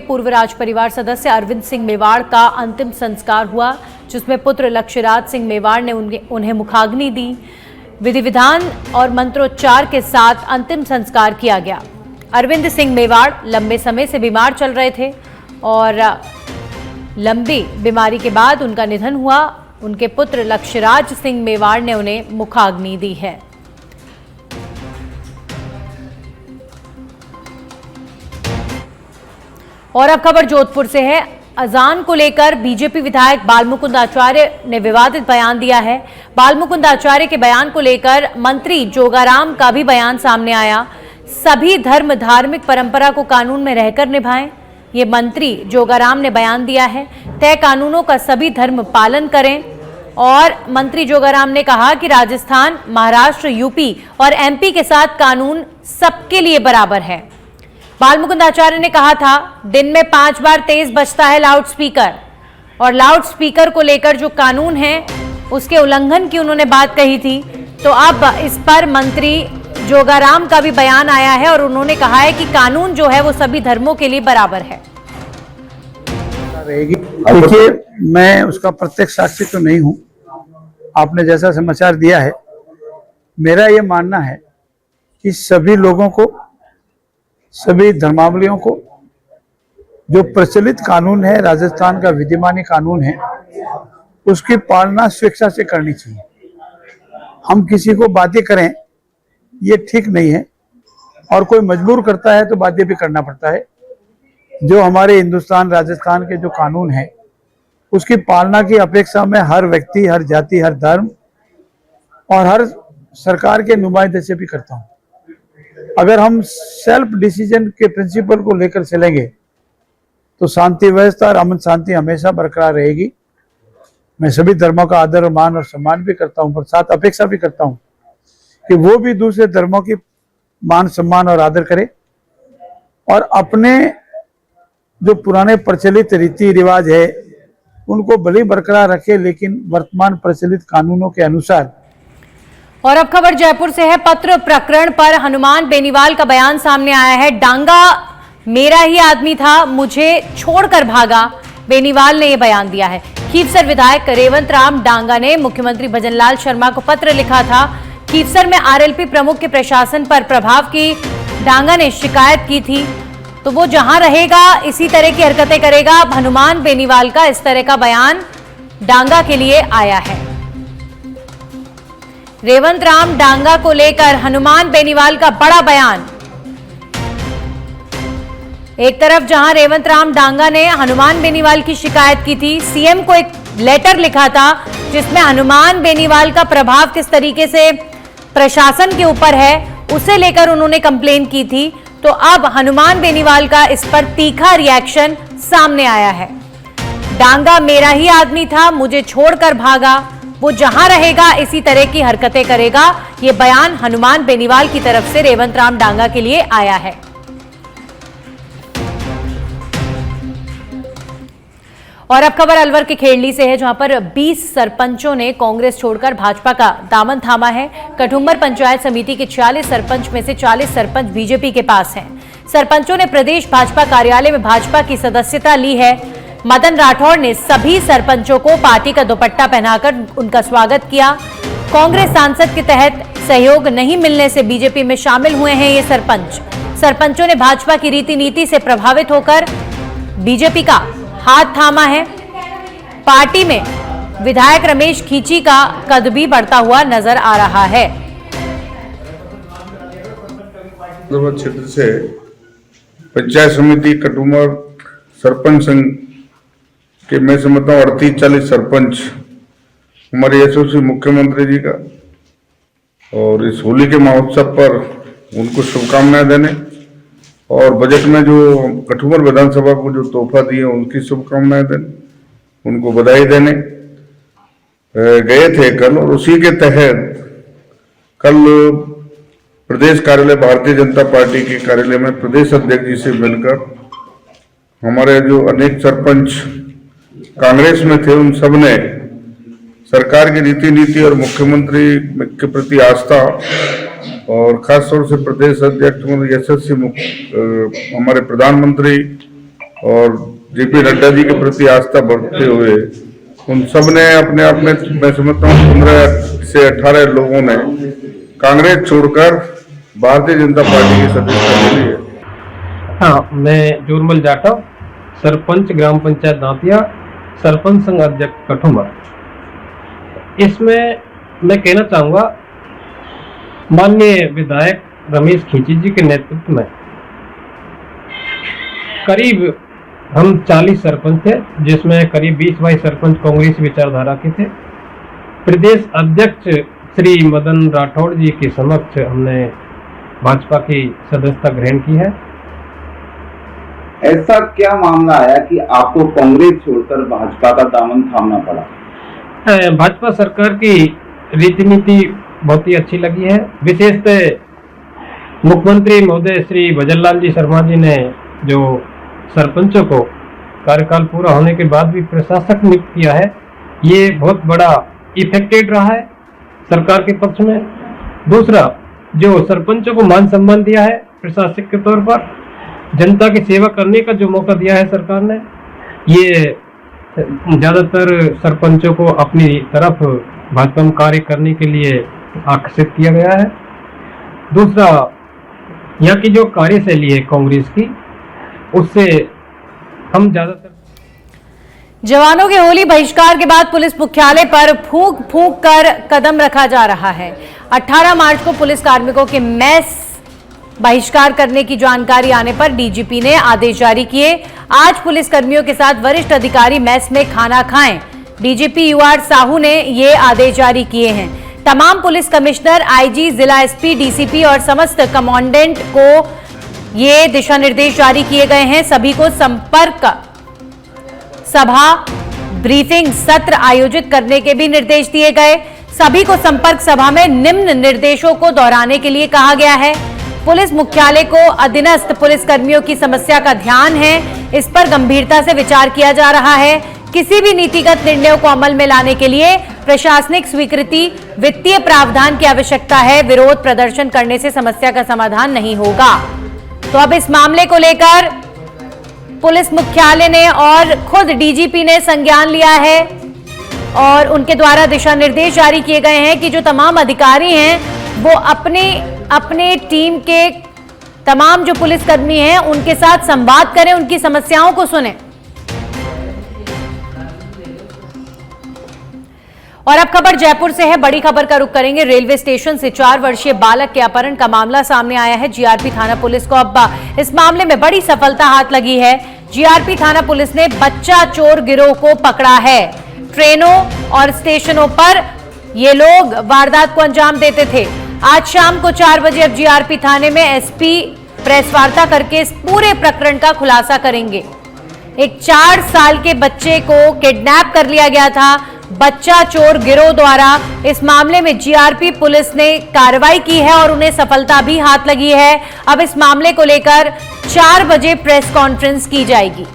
पूर्व राज परिवार सदस्य अरविंद सिंह मेवाड़ का अंतिम संस्कार हुआ, जिसमें पुत्र लक्ष्यराज सिंह मेवाड़ ने उन्हें मुखाग्नि दी। विधि विधान और मंत्रोच्चार के साथ अंतिम संस्कार किया गया। अरविंद सिंह मेवाड़ लंबे समय से बीमार चल रहे थे और लंबी बीमारी के बाद उनका निधन हुआ। उनके पुत्र लक्ष्यराज सिंह मेवाड़ ने उन्हें मुखाग्नि दी है। और अब खबर जोधपुर से है। अजान को लेकर बीजेपी विधायक बालमुकुंद आचार्य ने विवादित बयान दिया है। बालमुकुंद आचार्य के बयान को लेकर मंत्री जोगाराम का भी बयान सामने आया। सभी धर्म धार्मिक परंपरा को कानून में रहकर निभाएं, ये मंत्री जोगाराम ने बयान दिया है। तय कानूनों का सभी धर्म पालन करें। और मंत्री जोगाराम ने कहा कि राजस्थान, महाराष्ट्र, यूपी और एमपी के साथ कानून सबके लिए बराबर है। बालमुकुंद आचार्य ने कहा था, दिन में 5 बार तेज बजता है लाउड स्पीकर, और लाउड स्पीकर को लेकर जो कानून है उसके उल्लंघन की उन्होंने बात कही थी। तो अब इस पर मंत्री जोगाराम का भी बयान आया है और उन्होंने कहा है कि कानून जो है वो सभी धर्मों के लिए बराबर है। देखिए, मैं उसका प्रत्यक्ष साक्षी तो नहीं हूं, आपने जैसा समाचार दिया है। मेरा ये मानना है कि सभी लोगों को, सभी धर्मावलंबियों को जो प्रचलित कानून है, राजस्थान का विधिमानी कानून है, उसकी पालना स्वेच्छा से करनी चाहिए। हम किसी को बाध्य करें ये ठीक नहीं है, और कोई मजबूर करता है तो बाध्य भी करना पड़ता है। जो हमारे हिंदुस्तान, राजस्थान के जो कानून है उसकी पालना की अपेक्षा में हर व्यक्ति, हर जाति, हर धर्म और हर सरकार के नुमाइंदे से भी करता हूं। अगर हम सेल्फ डिसीजन के प्रिंसिपल को लेकर चलेंगे तो शांति व्यवस्था और अमन शांति हमेशा बरकरार रहेगी। मैं सभी धर्मों का आदर, मान और सम्मान भी करता हूं, पर साथ अपेक्षा भी करता हूं कि वो भी दूसरे धर्मों की मान, सम्मान और आदर करें और अपने जो पुराने प्रचलित रीति रिवाज है उनको भले बरकरार रखे, लेकिन वर्तमान प्रचलित कानूनों के अनुसार। और अब खबर जयपुर से है। पत्र प्रकरण पर हनुमान बेनीवाल का बयान सामने आया है। डांगा मेरा ही आदमी था, मुझे छोड़कर भागा, बेनीवाल ने यह बयान दिया है। खीवसर विधायक रेवंत राम डांगा ने मुख्यमंत्री भजनलाल शर्मा को पत्र लिखा था। खीवसर में आरएलपी प्रमुख के प्रशासन पर प्रभाव की डांगा ने शिकायत की थी, तो वो जहां रहेगा इसी तरह की हरकतें करेगा। अब हनुमान बेनीवाल का इस तरह का बयान डांगा के लिए आया है। रेवंत राम डांगा को लेकर हनुमान बेनीवाल का बड़ा बयान। एक तरफ जहां रेवंत राम डांगा ने हनुमान बेनीवाल की शिकायत की थी, सीएम को एक लेटर लिखा था जिसमें हनुमान बेनीवाल का प्रभाव किस तरीके से प्रशासन के ऊपर है उसे लेकर उन्होंने कंप्लेन की थी। तो अब हनुमान बेनीवाल का इस पर तीखा रिएक्शन सामने आया है। डांगा मेरा ही आदमी था, मुझे छोड़कर भागा, वो जहां रहेगा इसी तरह की हरकतें करेगा। ये बयान हनुमान बेनीवाल की तरफ से रेवंत राम डांगा के लिए आया है। और अब खबर अलवर के खेड़ली से है, जहां पर 20 सरपंचों ने कांग्रेस छोड़कर भाजपा का दामन थामा है। कठुम्बर पंचायत समिति के 46 सरपंच में से 40 सरपंच बीजेपी के पास हैं। सरपंचों ने प्रदेश भाजपा कार्यालय में भाजपा की सदस्यता ली है। मदन राठौड़ ने सभी सरपंचों को पार्टी का दुपट्टा पहनाकर उनका स्वागत किया। कांग्रेस सांसद के तहत सहयोग नहीं मिलने से बीजेपी में शामिल हुए हैं ये सरपंच। सरपंचों ने भाजपा की रीति नीति से प्रभावित होकर बीजेपी का हाथ थामा है। पार्टी में विधायक रमेश खींची का कद भी बढ़ता हुआ नजर आ रहा है। क्षेत्र से पंचायत समिति कटुम्बर सरपंच संघ के मैं समझता हूँ 38-40 सरपंच हमारे यशस्वी मुख्यमंत्री जी का, और इस होली के महोत्सव पर उनको शुभकामनाएं देने, और बजट में जो कठुम्बर विधानसभा को जो तोहफा दिए उनकी शुभकामनाएं देने, उनको बधाई देने गए थे कल। और उसी के तहत कल प्रदेश कार्यालय भारतीय जनता पार्टी के कार्यालय में प्रदेश अध्यक्ष जी से मिलकर हमारे जो अनेक सरपंच कांग्रेस में थे उन सब ने सरकार की रीति नीति और मुख्यमंत्री के प्रति आस्था, और खास तौर से प्रदेश अध्यक्ष यशस्वी हमारे प्रधानमंत्री और जेपी नड्डा जी के प्रति आस्था बढ़ते हुए उन सब ने अपने आप में, मैं समझता हूँ 15 से 18 लोगों ने कांग्रेस छोड़कर भारतीय जनता पार्टी की सदस्यता ले ली है। हाँ, मैं जोरमल जाटव, सरपंच ग्राम पंचायत दांतिया, सरपंच संघ अध्यक्ष कठुआ। इसमें मैं कहना चाहूँगा, माननीय विधायक रमेश खींची जी के नेतृत्व में करीब हम 40 सरपंच थे, जिसमें करीब 20-22 सरपंच कांग्रेस विचारधारा के थे। प्रदेश अध्यक्ष श्री मदन राठौड़ जी के समक्ष हमने भाजपा की सदस्यता ग्रहण की है। ऐसा क्या मामला आया कि आपको कांग्रेस छोड़कर भाजपा का दामन थामना पड़ा? भाजपा सरकार की रीति नीति बहुत ही अच्छी लगी है। विशेषतः मुख्यमंत्री महोदय श्री भजनलाल जी शर्मा जी ने जो सरपंचों को कार्यकाल पूरा होने के बाद भी प्रशासक नियुक्त किया है, ये बहुत बड़ा इफेक्टेड रहा है सरकार के पक्ष में। दूसरा, जो सरपंचों को मान सम्मान दिया है प्रशासक के तौर पर, जनता की सेवा करने का जो मौका दिया है सरकार ने, ये ज्यादातर सरपंचों को अपनी तरफ भाजपा में कार्य करने के लिए आकर्षित किया गया है। दूसरा, यहाँ की जो कार्यशैली है कांग्रेस की, उससे हम ज्यादातर जवानों के होली बहिष्कार के बाद पुलिस मुख्यालय पर फूंक फूंक कर कदम रखा जा रहा है। 18 मार्च को पुलिस कार्मिकों के मेस बहिष्कार करने की जानकारी आने पर डीजीपी ने आदेश जारी किए। आज पुलिस कर्मियों के साथ वरिष्ठ अधिकारी मेस में खाना खाएं। डीजीपी यूआर साहू ने ये आदेश जारी किए हैं। तमाम पुलिस कमिश्नर, आईजी, जिला एसपी, डीसीपी और समस्त कमांडेंट को ये दिशा निर्देश जारी किए गए हैं। सभी को संपर्क सभा, ब्रीफिंग सत्र आयोजित करने के भी निर्देश दिए गए। सभी को संपर्क सभा में निम्न निर्देशों को दोहराने के लिए कहा गया है। पुलिस मुख्यालय को अधीनस्थ पुलिस कर्मियों की समस्या का ध्यान है, इस पर गंभीरता से विचार किया जा रहा है। किसी भी नीतिगत निर्णयों को अमल में लाने के लिए प्रशासनिक स्वीकृति, वित्तीय प्रावधान की आवश्यकता है। विरोध प्रदर्शन करने से समस्या का समाधान नहीं होगा। तो अब इस मामले को लेकर पुलिस मुख्यालय ने और खुद डीजीपी ने संज्ञान लिया है और उनके द्वारा दिशा निर्देश जारी किए गए हैं कि जो तमाम अधिकारी हैं वो अपने टीम के तमाम जो पुलिसकर्मी हैं उनके साथ संवाद करें, उनकी समस्याओं को सुनें। और अब खबर जयपुर से है। बड़ी खबर का रुख करेंगे। रेलवे स्टेशन से 4 वर्षीय बालक के अपहरण का मामला सामने आया है। जीआरपी थाना पुलिस को अब इस मामले में बड़ी सफलता हाथ लगी है। जीआरपी थाना पुलिस ने बच्चा चोर गिरोह को पकड़ा है। ट्रेनों और स्टेशनों पर ये लोग वारदात को अंजाम देते थे। आज शाम को 4 बजे अब जीआरपी थाने में एसपी प्रेस वार्ता करके इस पूरे प्रकरण का खुलासा करेंगे। एक 4 साल के बच्चे को किडनैप कर लिया गया था बच्चा चोर गिरोह द्वारा। इस मामले में जीआरपी पुलिस ने कार्रवाई की है और उन्हें सफलता भी हाथ लगी है। अब इस मामले को लेकर 4 बजे प्रेस कॉन्फ्रेंस की जाएगी।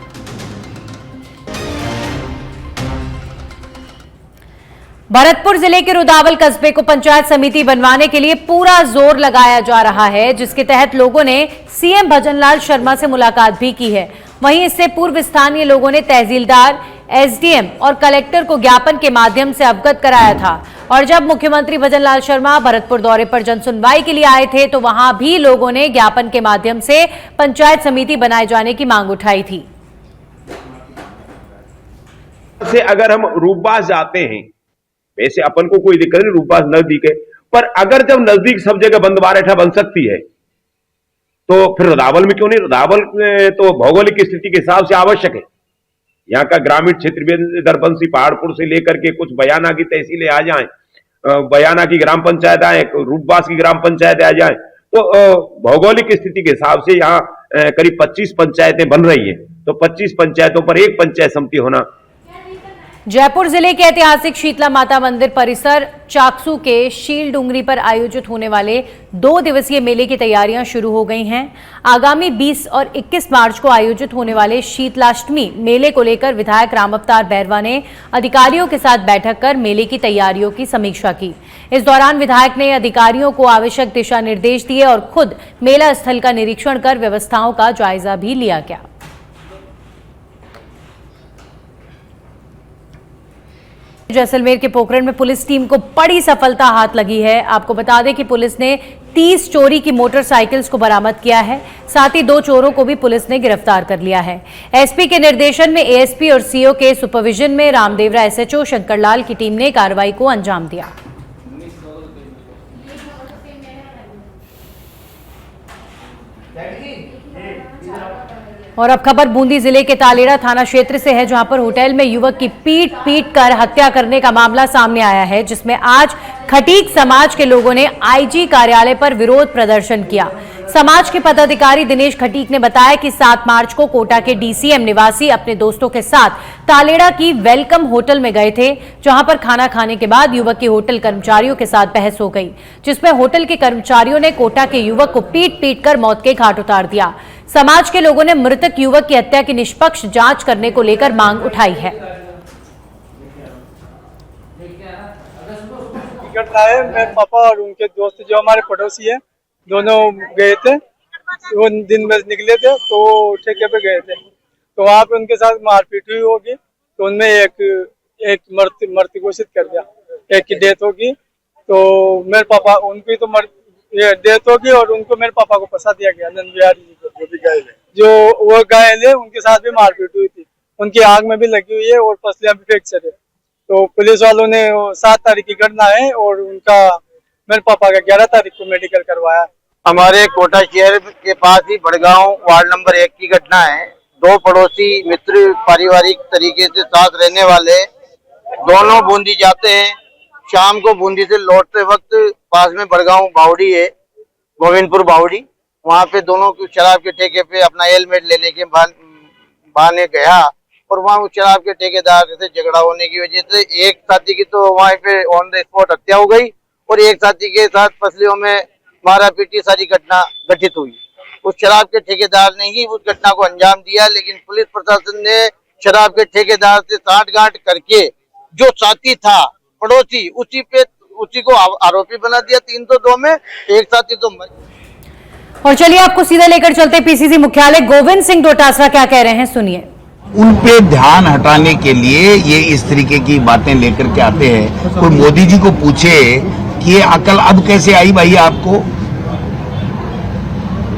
भरतपुर जिले के रुदावल कस्बे को पंचायत समिति बनवाने के लिए पूरा जोर लगाया जा रहा है, जिसके तहत लोगों ने सीएम भजनलाल शर्मा से मुलाकात भी की है। वहीं इससे पूर्व स्थानीय लोगों ने तहसीलदार, एसडीएम और कलेक्टर को ज्ञापन के माध्यम से अवगत कराया था। और जब मुख्यमंत्री भजनलाल शर्मा भरतपुर दौरे पर जनसुनवाई के लिए आए थे तो वहां भी लोगों ने ज्ञापन के माध्यम से पंचायत समिति बनाए जाने की मांग उठाई थी। से अगर हम रूपबाज जाते हैं, वैसे अपन को कोई दिक्कत नहीं, रूपबाज नजदीक है, पर अगर जब नजदीक सब जगह बंदबारेठा बन सकती है तो फिर रुदावल में क्यों नहीं? रुदावल तो भौगोलिक स्थिति के हिसाब से आवश्यक है। यहाँ का ग्रामीण क्षेत्र में दरबंसी पहाड़पुर से लेकर के कुछ बयाना की तहसीलें आ जाएं, बयाना की ग्राम पंचायत आए, रूपबाज की ग्राम पंचायत आ जाए, तो भौगोलिक स्थिति के हिसाब से यहाँ करीब 25 पंचायतें बन रही हैं। तो 25 पंचायतों पर एक पंचायत समिति होना। जयपुर जिले के ऐतिहासिक शीतला माता मंदिर परिसर चाकसू के शील डूंगरी पर आयोजित होने वाले 2 दिवसीय मेले की तैयारियां शुरू हो गई हैं। आगामी 20 और 21 मार्च को आयोजित होने वाले शीतलाष्टमी मेले को लेकर विधायक राम अवतार बैरवा ने अधिकारियों के साथ बैठक कर मेले की तैयारियों की समीक्षा की। इस दौरान विधायक ने अधिकारियों को आवश्यक दिशा निर्देश दिए और खुद मेला स्थल का निरीक्षण कर व्यवस्थाओं का जायजा भी लिया गया। जैसलमेर के पोखरण में पुलिस टीम को बड़ी सफलता हाथ लगी है। आपको बता दें कि पुलिस ने 30 चोरी की मोटरसाइकिल्स को बरामद किया है। साथ ही 2 चोरों को भी पुलिस ने गिरफ्तार कर लिया है। एसपी के निर्देशन में एएसपी और सीओ के सुपरविजन में रामदेवरा एसएचओ शंकरलाल की टीम ने कार्रवाई को अंजाम दिया। और अब खबर बूंदी जिले के तालेड़ा थाना क्षेत्र से है, जहां पर होटल में युवक की पीट कर हत्या करने का मामला सामने आया है, जिसमें आज खटीक समाज के लोगों ने आईजी कार्यालय पर विरोध प्रदर्शन किया। समाज के पदाधिकारी दिनेश खटीक ने बताया कि 7 मार्च को कोटा के डीसीएम निवासी अपने दोस्तों के साथ तालेड़ा की वेलकम होटल में गए थे, जहां पर खाना खाने के बाद युवक की होटल कर्मचारियों के साथ बहस हो गई, जिसमें होटल के कर्मचारियों ने कोटा के युवक को पीट कर मौत के घाट उतार दिया। समाज के लोगों ने मृतक युवक की हत्या की निष्पक्ष जांच करने को लेकर मांग उठाई है। घटना है, मेरे पापा और उनके दोस्त जो हमारे पड़ोसी है, दोनों गए थे। वो दिन में निकले थे तो ठेके पे गए थे, तो वहाँ पे उनके साथ मारपीट हुई होगी। तो उनमें एक मृत घोषित कर दिया, एक की डेथ होगी। तो मेरे पापा उनकी तो डेथ होगी और उनको मेरे पापा को फंसा दिया गया, नंद बिहारी जी को, जो वो घायल है। उनके साथ भी मारपीट हुई थी, उनकी आग में भी लगी हुई है और पसलियां भी फ्रैक्चर है। तो पुलिस वालों ने 7 तारीख की घटना है और उनका मेरे पापा का 11 तारीख को मेडिकल करवाया। हमारे कोटा शहर के पास ही बड़गांव वार्ड नंबर 1 की घटना है। 2 पड़ोसी मित्र पारिवारिक तरीके से साथ रहने वाले दोनों बूंदी जाते हैं। शाम को बूंदी से लौटते वक्त पास में बड़गांव बावड़ी है, गोविंदपुर बावड़ी, वहाँ पे दोनों को शराब के ठेके पे अपना हेलमेट लेने के बहाने गया और वहाँ उस शराब के ठेकेदार से झगड़ा होने की वजह से एक साथी की तो वहाँ पे ऑन द स्पॉट हत्या हो गई और एक साथी के साथ पसलियों में मारा पीटी सारी घटना घटित हुई। उस शराब के ठेकेदार ने ही उस घटना को अंजाम दिया, लेकिन पुलिस प्रशासन ने शराब के ठेकेदार से साठगांठ करके जो साथी था पड़ोसी उसी को आरोपी बना दिया। 302 में एक साथी तो और चलिए आपको सीधा लेकर चलते पीसीसी मुख्यालय। गोविंद सिंह डोटासरा क्या कह रहे हैं, सुनिए। उन पे ध्यान हटाने के लिए ये इस तरीके की बातें लेकर के आते हैं। कोई मोदी जी को पूछे कि ये अकल अब कैसे आई भाई आपको?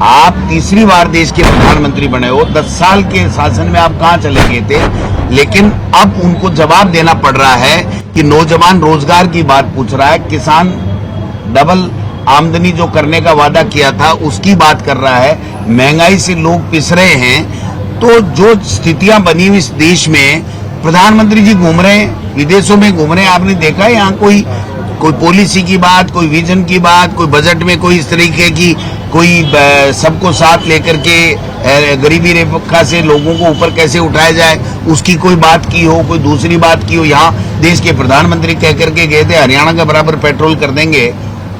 आप तीसरी बार देश के प्रधानमंत्री बने हो, 10 साल के शासन में आप कहां चले गए थे? लेकिन अब उनको जवाब देना पड़ रहा है कि नौजवान रोजगार की बात पूछ रहा है, किसान डबल आमदनी जो करने का वादा किया था उसकी बात कर रहा है, महंगाई से लोग पिस रहे हैं। तो जो स्थितियां बनी हुई इस देश में, प्रधानमंत्री जी घूम रहे हैं, विदेशों में घूम रहे हैं, आपने देखा है यहाँ कोई पॉलिसी की बात, कोई विजन की बात, कोई बजट में कोई इस तरीके की कोई सबको साथ लेकर के गरीबी रेखा से लोगों को ऊपर कैसे उठाया जाए उसकी कोई बात की हो, कोई दूसरी बात की हो। यहाँ देश के प्रधानमंत्री कह करके गए थे हरियाणा के बराबर पेट्रोल कर देंगे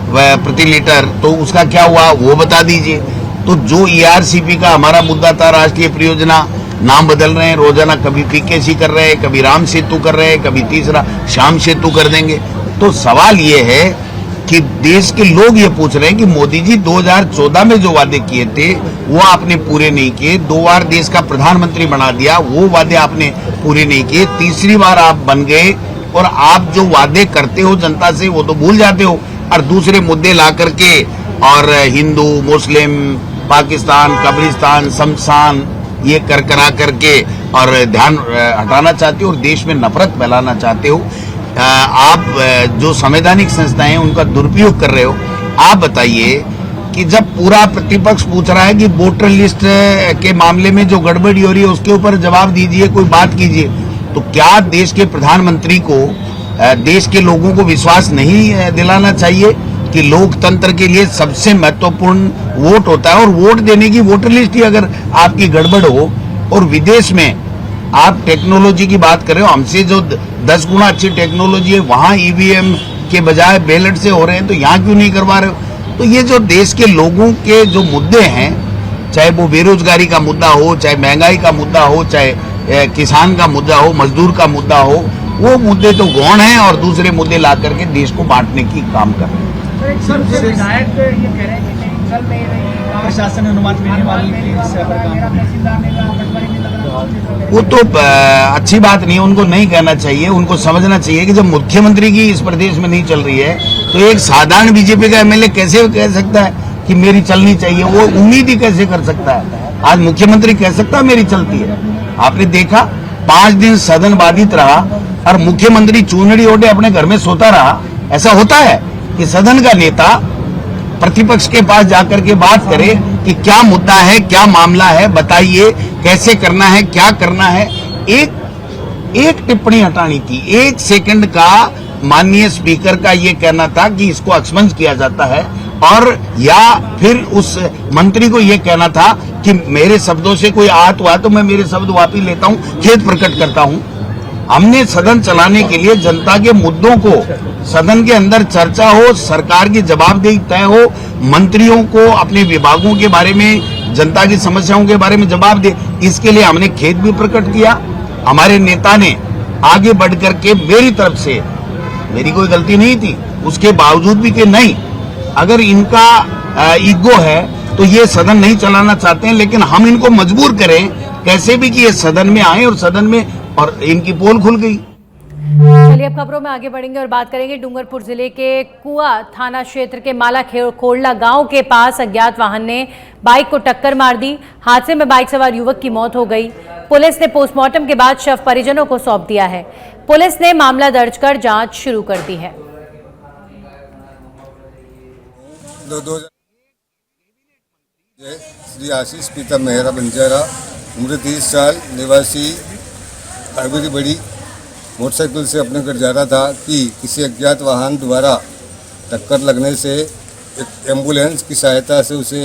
प्रति लीटर, तो उसका क्या हुआ वो बता दीजिए। तो जो ईआरसीपी का हमारा मुद्दा था, राष्ट्रीय परियोजना, नाम बदल रहे हैं रोजाना, कभी पीकेसी कर रहे हैं, कभी राम सेतु कर रहे हैं, कभी तीसरा श्याम सेतु कर देंगे। तो सवाल ये है कि देश के लोग ये पूछ रहे हैं कि मोदी जी 2014 में जो वादे किए थे वो आपने पूरे नहीं किए, 2 बार देश का प्रधानमंत्री बना दिया, वो वादे आपने पूरे नहीं किए, तीसरी बार आप बन गए और आप जो वादे करते हो जनता से वो तो भूल जाते हो और दूसरे मुद्दे ला करके और हिंदू मुस्लिम पाकिस्तान कब्रिस्तान शमशान ये करा करके और ध्यान हटाना चाहते हो और देश में नफरत फैलाना चाहते हो। आप जो संवैधानिक संस्थाएं हैं उनका दुरुपयोग कर रहे हो। आप बताइए कि जब पूरा प्रतिपक्ष पूछ रहा है कि वोटर लिस्ट के मामले में जो गड़बड़ी हो रही है उसके ऊपर जवाब दीजिए, कोई बात कीजिए, तो क्या देश के प्रधानमंत्री को देश के लोगों को विश्वास नहीं दिलाना चाहिए कि लोकतंत्र के लिए सबसे महत्वपूर्ण वोट होता है और वोट देने की वोटर लिस्ट ही अगर आपकी गड़बड़ हो और विदेश में आप टेक्नोलॉजी की बात कर रहे हो, हमसे जो 10 गुना अच्छी टेक्नोलॉजी है वहां ईवीएम के बजाय बैलेट से हो रहे हैं, तो यहाँ क्यों नहीं करवा रहे हो? तो ये जो देश के लोगों के जो मुद्दे हैं, चाहे वो बेरोजगारी का मुद्दा हो, चाहे महंगाई का मुद्दा हो, चाहे किसान का मुद्दा हो, मजदूर का मुद्दा हो, वो मुद्दे तो गौण हैं और दूसरे मुद्दे ला करके देश को बांटने की काम कर रहे हैं। विधायक ये कह रहे हैं कि कल प्रशासन अनुमति देने वाली वो तो अच्छी बात नहीं है, उनको नहीं कहना चाहिए। उनको समझना चाहिए कि जब मुख्यमंत्री की इस प्रदेश में नहीं चल रही है तो एक साधारण बीजेपी का एमएलए कैसे कह सकता है कि मेरी चलनी चाहिए? वो उम्मीद ही कैसे कर सकता है? आज मुख्यमंत्री कह सकता है मेरी चलती है। आपने देखा 5 दिन सदन बाधित रहा और मुख्यमंत्री चूनड़ी ओढ़े अपने घर में सोता रहा। ऐसा होता है कि सदन का नेता प्रतिपक्ष के पास जाकर के बात करे कि क्या मुद्दा है, क्या मामला है, बताइए कैसे करना है, क्या करना है। एक टिप्पणी हटानी थी, 1 सेकंड का माननीय स्पीकर का ये कहना था कि इसको एक्सपंज किया जाता है, और या फिर उस मंत्री को ये कहना था कि मेरे शब्दों से कोई आहत हुआ तो मैं मेरे शब्द वापस लेता हूं, खेद प्रकट करता हूं। हमने सदन चलाने के लिए जनता के मुद्दों को सदन के अंदर चर्चा हो, सरकार की जवाबदेही तय हो, मंत्रियों को अपने विभागों के बारे में, जनता की समस्याओं के बारे में जवाब दे, इसके लिए हमने खेद भी प्रकट किया। हमारे नेता ने आगे बढ़ करके मेरी तरफ से, मेरी कोई गलती नहीं थी, उसके बावजूद भी कि नहीं, अगर इनका ईगो है तो ये सदन नहीं चलाना चाहते हैं, लेकिन हम इनको मजबूर करें कैसे भी कि ये सदन में आए, और सदन में, और इनकी पोल खुल गई। चलिए अब खबरों में आगे बढ़ेंगे और बात करेंगे डूंगरपुर जिले के कुआ थाना क्षेत्र के माला खोड़ला गांव के पास अज्ञात वाहन ने बाइक को टक्कर मार दी। हादसे में बाइक सवार युवक की मौत हो गई। पुलिस ने पोस्टमार्टम के बाद शव परिजनों को सौंप दिया है। पुलिस ने मामला दर्ज कर जांच शुरू कर दी है। श्री आशीष पिता मेहरा बंजारा, उम्र 30 साल, निवासी अरबरी बड़ी, मोटरसाइकिल से अपने घर जा रहा था कि किसी अज्ञात वाहन द्वारा टक्कर लगने से एक एम्बुलेंस की सहायता से उसे